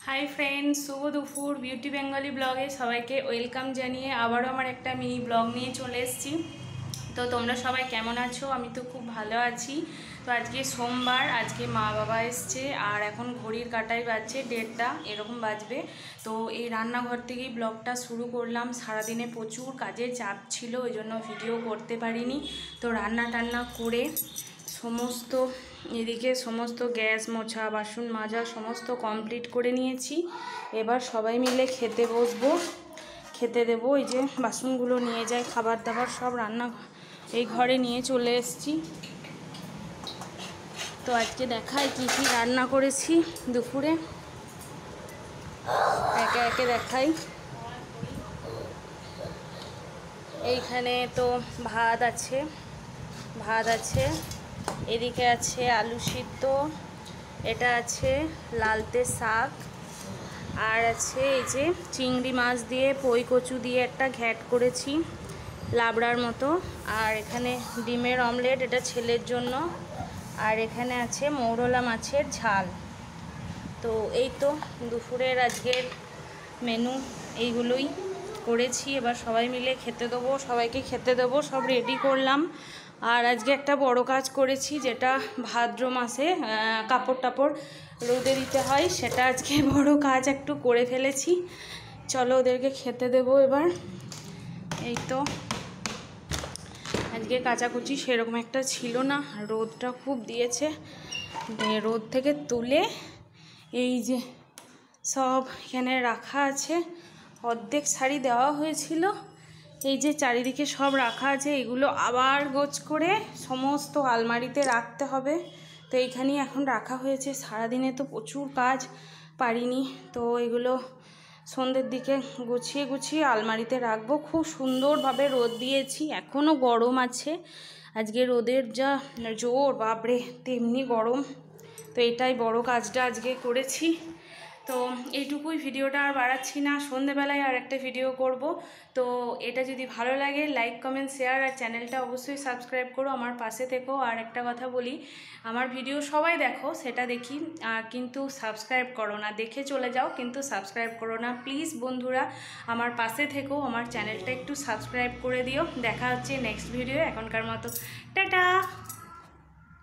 Hi friends, শুভ দুপুর। Beauty Bengali ব্লগে সবাইকে ওয়েলকাম জানিয়ে আবারও আমার একটা মিনি ব্লগ নিয়ে চলে এসেছি। তো তোমরা সবাই কেমন আছো? আমি তো খুব ভালো আছি। তো আজকে সোমবার, আজকে মা বাবা এসছে আর এখন ঘড়ির কাঁটাই বাজছে 1:30 এরকম বাজবে। তো এই রান্নাঘর থেকেই ব্লগটা শুরু করলাম। সারাদিনে প্রচুর কাজের চাপ ছিল, ওই জন্য ভিডিও করতে পারিনি। তো রান্না টান্না করে এদিকে সমস্ত গ্যাস মোছা, বাসন মাজা সমস্ত কমপ্লিট করে নিয়েছি। এবার সবাই মিলে খেতে বসবো, খেতে দেবো। এই যে বাসনগুলো নিয়ে যায়, খাবার দাবার সব রান্না এই ঘরে নিয়ে চলে এসেছি। তো আজকে দেখাই কি কি রান্না করেছি দুপুরে, একে একে দেখাই। এইখানে তো ভাত আছে, এদিকে আছে আলু সিদ্ধ, এটা আছে লালতে শাক, আর আছে এই যে চিংড়ি মাছ দিয়ে পই কচু দিয়ে একটা ঘ্যাট করেছি লাবড়ার মতো, আর এখানে ডিমের অমলেট, এটা ছেলের জন্য, আর এখানে আছে মৌরলা মাছের ঝাল। তো এই তো দুপুরের আজকের মেনু এইগুলোই করেছি। এবার সবাই মিলে খেতে দেবো, সবাইকে খেতে দেবো, সব রেডি করলাম। আর আজকে একটা বড় কাজ করেছি, যেটা ভাদ্র মাসে কাপড় টাপড় রোদে দিতে হয়, সেটা আজকে বড় কাজ একটু করে ফেলেছি। চলো ওদেরকে খেতে দেবো এবার। এই তো আজকে কাচাকুচি সেরকম একটা ছিল না, রোদটা খুব দিয়েছে। রোদ থেকে তুলে এই যে সব এখানে রাখা আছে, অর্ধেক শাড়ি দেওয়া হয়েছিল, এই যে চারিদিকে সব রাখা আছে। এগুলো আবার গোছ করে সমস্ত আলমারিতে রাখতে হবে। তো এইখানেই এখন রাখা হয়েছে। সারাদিনে তো প্রচুর কাজ, পারিনি। তো এগুলো সন্ধ্যের দিকে গুছিয়ে আলমারিতে রাখবো। খুব সুন্দরভাবে রোদ দিয়েছি, এখনও গরম আছে। আজকে রোদের যা জোর, বাপরে, তেমনি গরম। তো এটাই বড় কাজটা আজকে করেছি। তো এইটুকুই, ভিডিওটা আর বাড়াচ্ছি না, সন্ধেবেলায় আর একটা ভিডিও করব। তো এটা যদি ভালো লাগে লাইক কমেন্ট শেয়ার, আর চ্যানেলটা অবশ্যই সাবস্ক্রাইব করো, আমার পাশে থেকো। আর একটা কথা বলি, আমার ভিডিও সবাই দেখো, সেটা দেখি, কিন্তু সাবস্ক্রাইব করো না, দেখে চলে যাও কিন্তু সাবস্ক্রাইব করো না। প্লিজ বন্ধুরা, আমার পাশে থেকো, আমার চ্যানেলটা একটু সাবস্ক্রাইব করে দিও। দেখা হচ্ছে নেক্সট ভিডিও। এখনকার মতো টাটা।